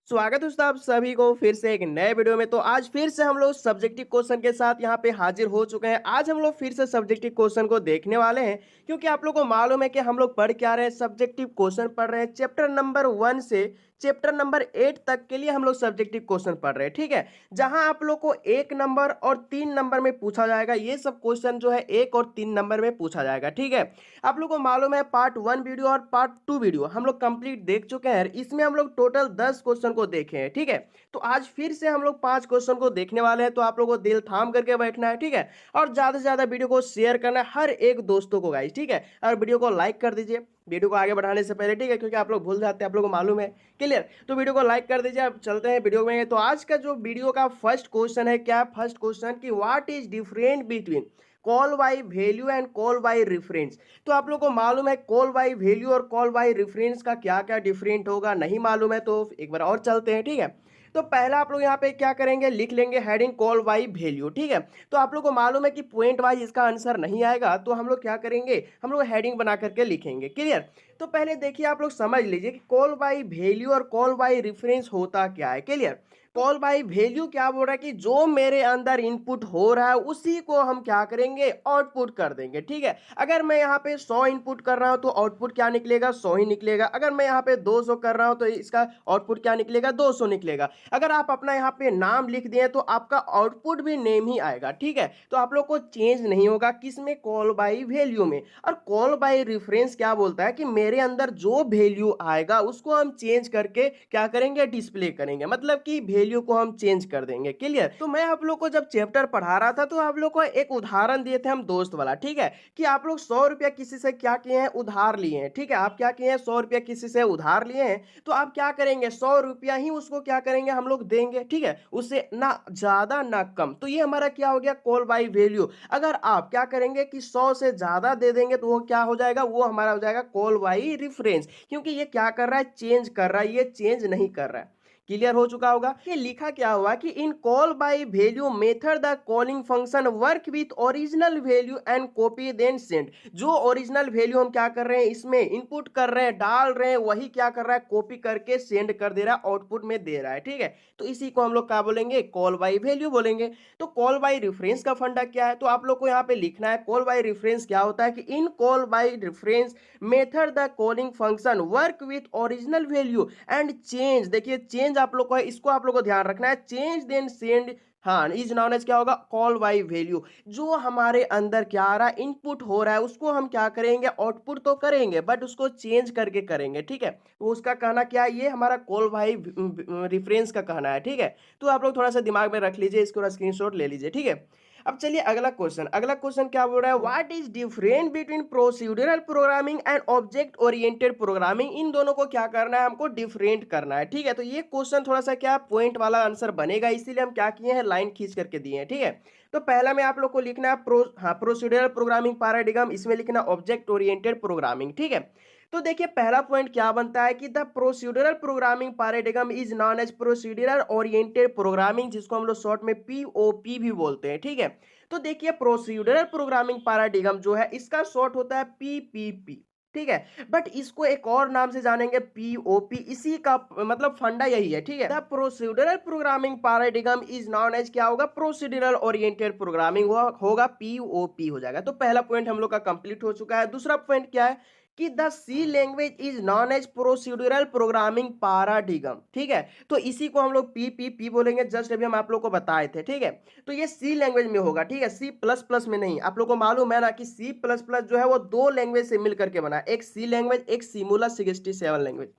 स्वागत है दोस्तों आप सभी को फिर से एक नए वीडियो में। तो आज फिर से हम लोग सब्जेक्टिव क्वेश्चन के साथ यहाँ पे हाजिर हो चुके हैं। आज हम लोग फिर से सब्जेक्टिव क्वेश्चन को देखने वाले हैं, क्योंकि आप लोग को मालूम है कि हम लोग पढ़ क्या रहे हैं, सब्जेक्टिव क्वेश्चन पढ़ रहे हैं। चैप्टर नंबर 1 से चैप्टर नंबर 8 तक के लिए हम लोग सब्जेक्टिव क्वेश्चन पढ़ रहे हैं, ठीक है। जहां आप लोग को 1 नंबर और 3 नंबर में पूछा जाएगा, ये सब क्वेश्चन जो है 1 और 3 नंबर में पूछा जाएगा, ठीक है। आप लोग को मालूम है पार्ट 1 वीडियो और पार्ट 2 वीडियो हम लोग कंप्लीट देख चुके हैं। इसमें हम लोग टोटल 10 क्वेश्चन को देखे हैं, ठीक है। तो आज फिर से हम लोग 5 क्वेश्चन को देखने वाले हैं, तो आप लोगों को दिल थाम करके बैठना है, ठीक है। और ज्यादा से ज्यादा वीडियो को शेयर करना है हर एक दोस्तों को गाइस, ठीक है। और वीडियो को लाइक कर दीजिए वीडियो को आगे बढ़ाने से पहले, ठीक है, क्योंकि आप लोग भूल जाते हैं, आप लोगों को मालूम है। क्लियर? तो वीडियो को लाइक कर दीजिए। अब चलते हैं वीडियो में। तो आज का जो वीडियो का फर्स्ट क्वेश्चन है, क्या फर्स्ट क्वेश्चन कि what is different between call by value and call by reference. तो आप लोगों को मालूम है कॉल बाय वैल्यू और कॉल बाय रेफरेंस का क्या क्या डिफरेंट होगा, नहीं मालूम है तो एक बार और चलते हैं, ठीक है। तो पहला आप लोग यहाँ पे क्या करेंगे, लिख लेंगे हेडिंग कॉल बाय वैल्यू, ठीक है। तो आप लोग को मालूम है कि पॉइंट वाइज इसका आंसर नहीं आएगा, तो हम लोग क्या करेंगे, हम लोग हेडिंग बना करके लिखेंगे। क्लियर? तो पहले देखिए, आप लोग समझ लीजिए कि कॉल बाय वैल्यू और कॉल बाय रेफरेंस होता क्या है। क्लियर? कॉल बाय वैल्यू क्या बोल रहा है कि जो मेरे अंदर इनपुट हो रहा है उसी को हम क्या करेंगे, आउटपुट कर देंगे, ठीक है। अगर मैं यहाँ पे 100 इनपुट कर रहा हूँ तो आउटपुट क्या निकलेगा, 100 ही निकलेगा। अगर मैं यहाँ पे 200 कर रहा हूँ तो इसका आउटपुट क्या निकलेगा, 200 निकलेगा। अगर आप अपना यहाँ पे नाम लिख दिए तो आपका आउटपुट भी नेम ही आएगा, ठीक है। तो आप लोग को चेंज नहीं होगा किसमें, कॉल बाय वैल्यू में। और कॉल बाय रेफरेंस क्या बोलता है कि मेरे अंदर जो वैल्यू आएगा उसको हम चेंज करके क्या करेंगे, डिस्प्ले करेंगे, मतलब कि वैल्यू को हम चेंज कर देंगे। क्लियर? तो मैं आप लोग को जब चैप्टर पढ़ा रहा था तो आप लोग को एक उदाहरण दिए थे हम दोस्त वाला, ठीक है, कि आप लोग 100 रुपया किसी से क्या किए हैं, उधार लिए हैं, ठीक है। आप क्या किए हैं, 100 रुपया किसी से उधार लिए हैं, तो आप क्या करेंगे, 100 रुपया ही उसको क्या करेंगे, हम लोग देंगे, ठीक है, उससे ना ज्यादा ना कम। तो ये हमारा क्या हो गया, कॉल बाय वैल्यू। अगर आप क्या करेंगे कि 100 से ज्यादा दे देंगे तो वो क्या हो जाएगा, वो हमारा हो जाएगा कॉल बाय रेफरेंस, क्योंकि ये क्या कर रहा है, चेंज कर रहा है, ये चेंज नहीं कर रहा है। क्लियर हो चुका होगा। ये लिखा क्या हुआ कि in call by value method the calling function work with original value and copy then send. जो ओरिजिनल वैल्यू हम क्या कर रहे हैं, इसमें इनपुट कर रहे हैं, डाल रहे हैं, वही क्या कर रहा है, कॉपी करके सेंड कर दे रहा है, आउटपुट में दे रहा है, ठीक है। तो इसी को हम लोग क्या बोलेंगे, कॉल बाय वैल्यू बोलेंगे। तो कॉल बाय रेफरेंस का फंडा क्या है, तो आप लोग को यहाँ पे लिखना है कॉल बाय रेफरेंस क्या होता है कि in call by reference method the calling function work with original value and change. देखिए चेंज आप लोग को है, इसको आप लोग को ध्यान रखना है, चेंज देन सेंड, हाँ, इज नॉन एज क्या होगा, कॉल बाय वैल्यू। जो हमारे अंदर क्या आ रहा है, इनपुट हो रहा है, उसको हम क्या करेंगे, आउटपुट तो करेंगे बट उसको चेंज करके करेंगे, ठीक है। तो उसका कहना क्या है, ये हमारा कॉल बाय रेफरेंस का कहना है, ठीक है। तो आप लोग थोड़ा सा दिमाग में रख लीजिए, इसको स्क्रीनशॉट ले लीजिए, ठीक है। अब चलिए अगला क्वेश्चन, अगला क्वेश्चन क्या बोल रहा है, what is different between procedural programming and object oriented programming. इन दोनों को क्या करना है, हमको डिफरेंट करना है, ठीक है। तो ये क्वेश्चन थोड़ा सा क्या पॉइंट वाला आंसर बनेगा, इसीलिए हम क्या किए हैं, लाइन खींच करके दिए हैं, ठीक है। तो पहला में आप लोग को लिखना है प्रोसीड्यूरल प्रोग्रामिंग पैराडिग्म, इसमें लिखना ऑब्जेक्ट ओरिएंटेड प्रोग्रामिंग, ठीक है। तो देखिए पहला पॉइंट क्या बनता है कि the procedural programming paradigm is known as procedural oriented programming, जिसको हम लोग शॉर्ट में पीओपी भी बोलते हैं, ठीक है। तो देखिए प्रोसीड्यूरल प्रोग्रामिंग पैराडिग्म जो है इसका शॉर्ट होता है पीपीपी, ठीक है। बट इसको एक और नाम से जानेंगे, पीओपी। इसी का मतलब फंडा यही है, ठीक है। The procedural programming paradigm is known as क्या होगा, प्रोसीड्यूरल ओरिएंटेड प्रोग्रामिंग होगा, पीओपी हो जाएगा। तो पहला पॉइंट हम लोग का कंप्लीट हो चुका है। दूसरा पॉइंट क्या है कि the C language is known as procedural programming paradigm, ठीक है। तो इसी को हम लोग पीपीपी बोलेंगे, जस्ट अभी हम आप लोग को बताए थे, ठीक है। तो ये सी लैंग्वेज में होगा, ठीक है, सी प्लस प्लस में नहीं। आप लोग को मालूम है ना कि सी प्लस प्लस जो है वो दो लैंग्वेज से मिलकर के बना, एक सी लैंग्वेज, एक सिमुला 67 लैंग्वेज।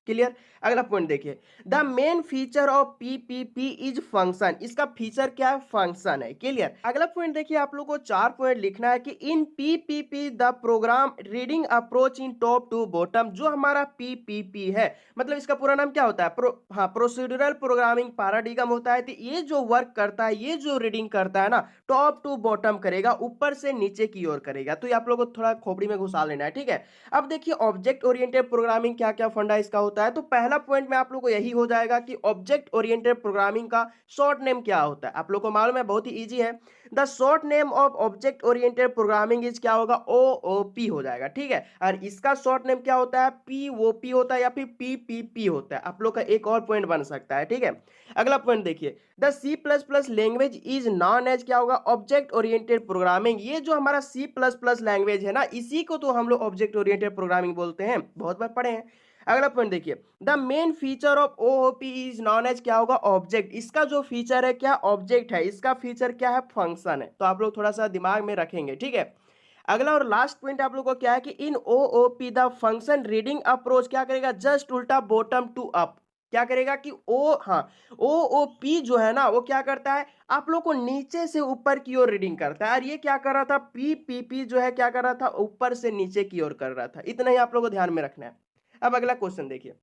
क्लियर? अगला पॉइंट देखिए, the main feature of PPP is function. इसका फीचर क्या है, फंक्शन है। क्लियर? अगला पॉइंट देखिए, आप लोग को 4 पॉइंट लिखना है कि in PPP the program reading approach in top to bottom. जो हमारा पीपीपी है, मतलब इसका पूरा नाम क्या होता है, प्रोसीड्यूरल प्रोग्रामिंग पैराडिग्म होता है। तो ये जो वर्क करता है, ये जो रीडिंग करता है ना, टॉप टू बॉटम करेगा, ऊपर से नीचे की ओर करेगा। तो ये आप लोग को थोड़ा खोपड़ी में घुसा लेना है, ठीक है। अब देखिए ऑब्जेक्ट ओरिएंटेड प्रोग्रामिंग क्या क्या फंडा इसका होता है, तो पहला पॉइंट में आप लोग को यही हो जाएगा कि ऑब्जेक्ट ओरिएंटेड प्रोग्रामिंग का शॉर्ट नेम क्या होता है। आप लोग को मालूम है, बहुत ही इजी है। The short name of object oriented programming is क्या होगा, ओओपी हो जाएगा, ठीक है। और इसका शॉर्ट नेम क्या होता है, पीओपी होता है या फिर पीपीपी होता है। आप लोग का एक और पॉइंट बन सकता है, ठीक है। अगला पॉइंट देखिए, the C plus plus language is known as क्या होगा, ऑब्जेक्ट ओरिएंटेड प्रोग्रामिंग। ये जो हमारा सी प्लस प्लस लैंग्वेज है ना, इसी को तो हम लोग ऑब्जेक्ट ओरिएंटेड प्रोग्रामिंग बोलते हैं, बहुत बार पढ़े हैं। अगला पॉइंट देखिए, the main feature of OOP is known as क्या होगा, ऑब्जेक्ट। इसका जो फीचर है क्या, ऑब्जेक्ट है। इसका फीचर क्या है, फंक्शन है। तो आप लोग थोड़ा सा दिमाग में रखेंगे, ठीक है। अगला और लास्ट पॉइंट आप लोग को क्या है कि in OOP the function reading approach क्या करेगा, जस्ट उल्टा बॉटम टू अप। क्या करेगा कि ओओपी जो है ना, वो क्या करता है, आप लोग को नीचे से ऊपर की ओर रीडिंग करता है। और ये क्या कर रहा था, पीपीपी जो है क्या कर रहा था, ऊपर से नीचे की ओर कर रहा था। इतना ही आप लोग को ध्यान में रखना है। अब अगला क्वेश्चन देखिए,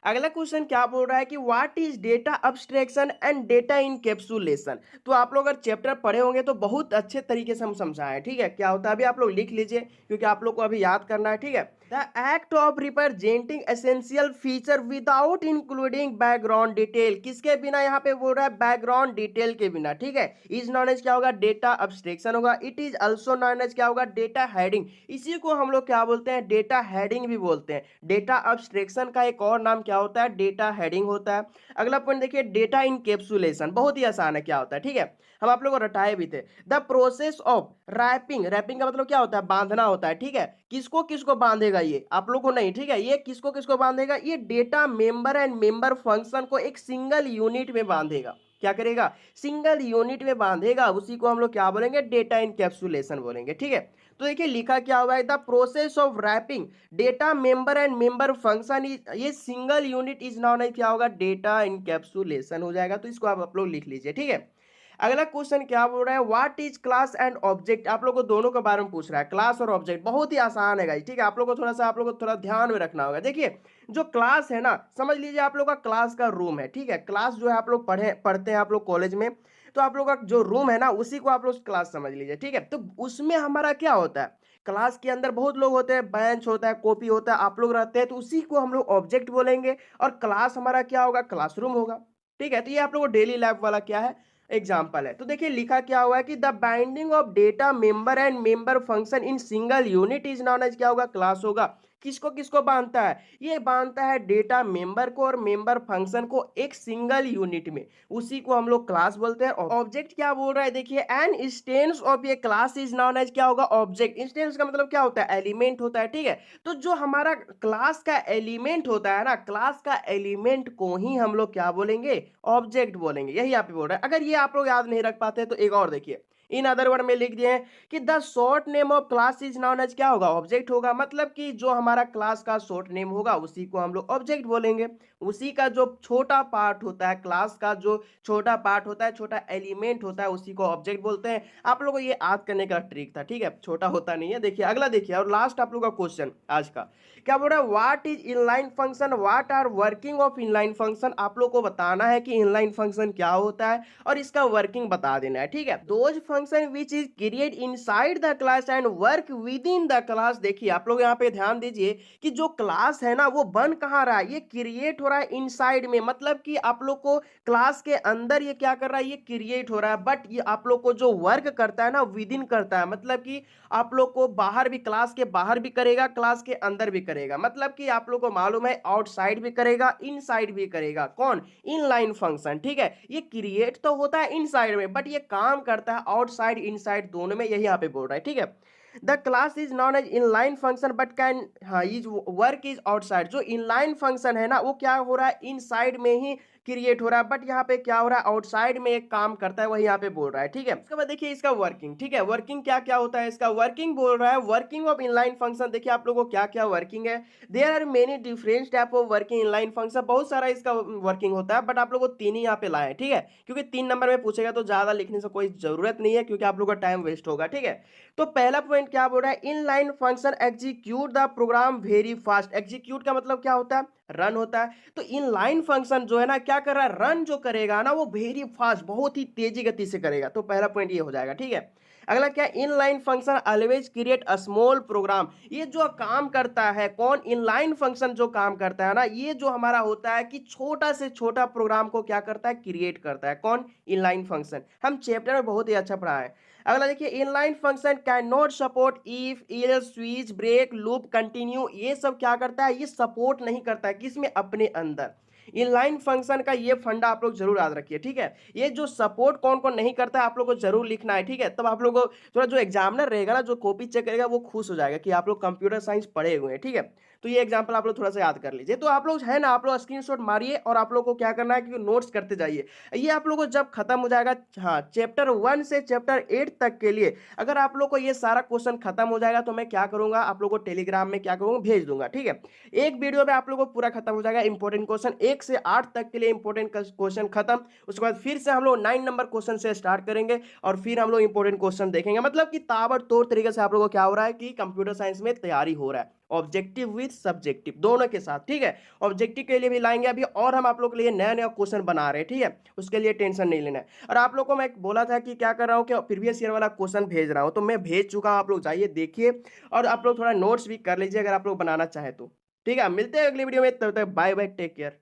अगला क्वेश्चन क्या बोल रहा है कि what is data abstraction and data encapsulation. तो आप लोग अगर चैप्टर पढ़े होंगे तो बहुत अच्छे तरीके से हम समझाएं, ठीक है। क्या होता है, अभी आप लोग लिख लीजिए क्योंकि आप लोग को अभी याद करना है, ठीक है। The act of representing essential feature without including background detail, किसके बिना, यहाँ पे बोल रहा है बैकग्राउंड डिटेल के बिना, ठीक है। इज नॉन एज क्या होगा, डेटा अब्स्ट्रैक्शन होगा। It is also known as क्या होगा, डेटा हेडिंग। इसी को हम लोग क्या बोलते हैं, डेटा हेडिंग भी बोलते हैं। डेटा अब्स्ट्रैक्शन का एक और नाम क्या होता है, डेटा हेडिंग होता है। अगला पॉइंट देखिए, डेटा इनकैप्सुलेशन, बहुत ही आसान है, क्या होता है, ठीक है। हम आप लोग को रटाए भी थे। The process of wrapping, wrapping का मतलब क्या होता है, बांधना होता है, ठीक है। किसको किसको बांधेगा, ये आप लोग को नहीं, ठीक है। ये किसको किसको बांधेगा, ये data member and member function को एक सिंगल यूनिट में बांधेगा। क्या करेगा, सिंगल यूनिट में बांधेगा। उसी को हम लोग क्या बोलेंगे, डेटा इनकैप्सुलेशन बोलेंगे, ठीक है। तो देखिए लिखा क्या हुआ है, the process of wrapping data member and member function is, ये सिंगल यूनिट इज नाउन है क्या होगा, डेटा इनकैप्सुलेशन हो जाएगा। तो इसको आप लोग लिख लीजिए, ठीक है। अगला क्वेश्चन क्या बोल रहा है, what is class and object. आप लोग को दोनों के बारे में पूछ रहा है, क्लास और ऑब्जेक्ट। बहुत ही आसान है गाइस, ठीक है। आप लोग को थोड़ा सा, आप लोग को थोड़ा ध्यान में रखना होगा। देखिए जो क्लास है ना, समझ लीजिए आप लोग का क्लास का रूम है, ठीक है। क्लास जो है आप लोग पढ़ते हैं आप लोग कॉलेज में, तो आप लोग का जो रूम है ना, उसी को आप लोग क्लास समझ लीजिए, ठीक है। तो उसमें हमारा क्या होता है, क्लास के अंदर बहुत लोग होते हैं, बेंच होता है, कॉपी होता है, आप लोग रहते हैं, तो उसी को हम लोग ऑब्जेक्ट बोलेंगे। और क्लास हमारा क्या होगा, क्लासरूम होगा, ठीक है। तो ये आप लोग को डेली लाइफ वाला क्या है, एग्जाम्पल है। तो देखिए लिखा क्या हुआ है कि the binding of data member and member function in single unit is known as क्या होगा, क्लास होगा। किसको किसको बांधता है, ये बांधता है डेटा मेंबर को और मेंबर फंक्शन को एक सिंगल यूनिट में, उसी को हम लोग क्लास बोलते हैं। ऑब्जेक्ट क्या बोल रहा है, देखिए एन इंस्टेंस ऑफ ये क्लास इज नॉन एज क्या होगा, ऑब्जेक्ट। इंस्टेंस का मतलब क्या होता है, एलिमेंट होता है, ठीक है। तो जो हमारा क्लास का एलिमेंट होता है ना, क्लास का एलिमेंट को ही हम लोग क्या बोलेंगे, ऑब्जेक्ट बोलेंगे। यही आप बोल रहे हैं। अगर ये आप लोग याद नहीं रख पाते तो एक और देखिए, इन अदर वर्ड में लिख दिए हैं कि the short name of class is known as क्या होगा, ऑब्जेक्ट होगा। मतलब कि जो हमारा क्लास का शॉर्ट नेम होगा उसी को हम लोग ऑब्जेक्ट बोलेंगे। उसी का जो छोटा पार्ट होता है, क्लास का जो छोटा पार्ट होता है, छोटा एलिमेंट होता है, उसी को ऑब्जेक्ट बोलते हैं। आप लोगों को ये याद करने का ट्रिक था, ठीक है। छोटा होता नहीं है। देखिए अगला देखिए, और लास्ट आप लोग का क्वेश्चन आज का क्या बोल रहा है, what is inline function, what are working of inline function. आप लोग को बताना है कि इनलाइन फंक्शन क्या होता है और इसका वर्किंग बता देना है, ठीक है। Those function which is create inside the class and work with in the class. देखिए आप लोग यहाँ पे ध्यान दीजिए कि जो क्लास है ना, वो बन कहाँ रहा है, ये क्रिएट हो रहा है इनसाइड में। मतलब कि आप लोग को क्लास के अंदर ये क्या कर रहा है, ये क्रिएट हो रहा है। बट ये आप लोग को जो वर्क करता है ना, विद इन करता है। मतलब कि आप लोग को बाहर भी, क्लास के बाहर भी करेगा, क्लास के अंदर भी करेगा। मतलब कि आप लोग को मालूम है, आउटसाइड भी करेगा, इनसाइड भी करेगा। कौन, इनलाइन फंक्शन, ठीक है। ये क्रिएट तो होता है इनसाइड में, बट ये काम करता है आउटसाइड इनसाइड दोनों में। यही यहाँ पे बोल रहा है, ठीक है। The class is known as inline function but can, हाँ, इज वर्क इज आउटसाइड। जो इनलाइन फंक्शन है ना, वो क्या हो रहा है, इनसाइड में ही क्रिएट हो रहा है, बट यहाँ पे क्या हो रहा है, आउटसाइड में एक काम करता है, वही यहाँ पे बोल रहा है, ठीक है। उसके बाद देखिए इसका वर्किंग, ठीक है। वर्किंग क्या क्या होता है, इसका वर्किंग बोल रहा है, वर्किंग ऑफ इनलाइन फंक्शन। देखिए आप लोगों को क्या क्या वर्किंग है, there are many different type of working inline function. बहुत सारा इसका वर्किंग होता है, बट आप लोग को तीन ही यहाँ पे लाए, ठीक है। क्योंकि 3 नंबर में पूछेगा तो ज्यादा लिखने से कोई जरूरत नहीं है, क्योंकि आप लोग का टाइम वेस्ट होगा, ठीक है। तो पहला पॉइंट क्या बोल रहा है, inline function execute the program very fast. Execute का मतलब क्या होता है, रन होता है। तो इनलाइन फंक्शन जो है ना, क्या कर रहा है, रन जो करेगा ना, वो वेरी फास्ट, बहुत ही तेजी गति से करेगा। तो पहला पॉइंट ये हो जाएगा, ठीक है। अगला क्या, inline function always create a small program. ये जो काम करता है कौन, इनलाइन फंक्शन जो काम करता है ना, ये जो हमारा होता है कि छोटा से छोटा प्रोग्राम को क्या करता है, क्रिएट करता है। कौन, इनलाइन फंक्शन। हम चैप्टर में बहुत ही अच्छा पढ़ा है। अगला देखिए, inline function can not support if, else, switch, break, loop, continue. ये सब क्या करता है, ये सपोर्ट नहीं करता है किसमें, अपने अंदर। इनलाइन फंक्शन का ये फंडा आप लोग जरूर याद रखिए, ठीक है। ये जो सपोर्ट कौन कौन नहीं करता है आप लोग को जरूर लिखना है, ठीक है। तब आप लोग को थोड़ा जो एग्जामिनर रहेगा ना, जो कॉपी चेक करेगा, वो खुश हो जाएगा कि आप लोग कंप्यूटर साइंस पढ़े हुए हैं, ठीक है। तो ये एग्जाम्पल आप लोग थोड़ा सा याद कर लीजिए। तो आप लोग है ना, आप लोग स्क्रीनशॉट मारिए और आप लोग को क्या करना है कि नोट्स करते जाइए। ये आप लोग को जब खत्म हो जाएगा, हाँ, चैप्टर 1 से चैप्टर 8 तक के लिए अगर आप लोग को ये सारा क्वेश्चन खत्म हो जाएगा तो मैं क्या करूंगा, आप लोग को टेलीग्राम में क्या करूंगा, भेज दूंगा, ठीक है। एक वीडियो में आप लोग को पूरा खत्म हो जाएगा इंपॉर्टेंट क्वेश्चन, 1 से 8 तक के लिए इंपॉर्टेंट क्वेश्चन खत्म। उसके बाद फिर से हम लोग 9 नंबर क्वेश्चन से स्टार्ट करेंगे और फिर हम लोग इंपॉर्टेंट क्वेश्चन देखेंगे। मतलब कि ताबड़तोड़ तरीके से आप लोगों को क्या हो रहा है कि कंप्यूटर साइंस में तैयारी हो रहा है, ऑब्जेक्टिव विद सब्जेक्टिव दोनों के साथ, ठीक है। ऑब्जेक्टिव के लिए भी लाएंगे अभी, और हम आप लोग के लिए नया नया क्वेश्चन बना रहे हैं, ठीक है। उसके लिए टेंशन नहीं लेना है। और आप लोग को मैं बोला था कि क्या कर रहा हूँ कि प्रीवियस ईयर वाला क्वेश्चन भेज रहा हूँ, तो मैं भेज चुका हूँ। आप लोग जाइए देखिए और आप लोग थोड़ा नोट्स भी कर लीजिए अगर आप लोग बनाना चाहे तो, ठीक है। मिलते हैं अगली वीडियो में, तब तक बाय बाय, टेक केयर।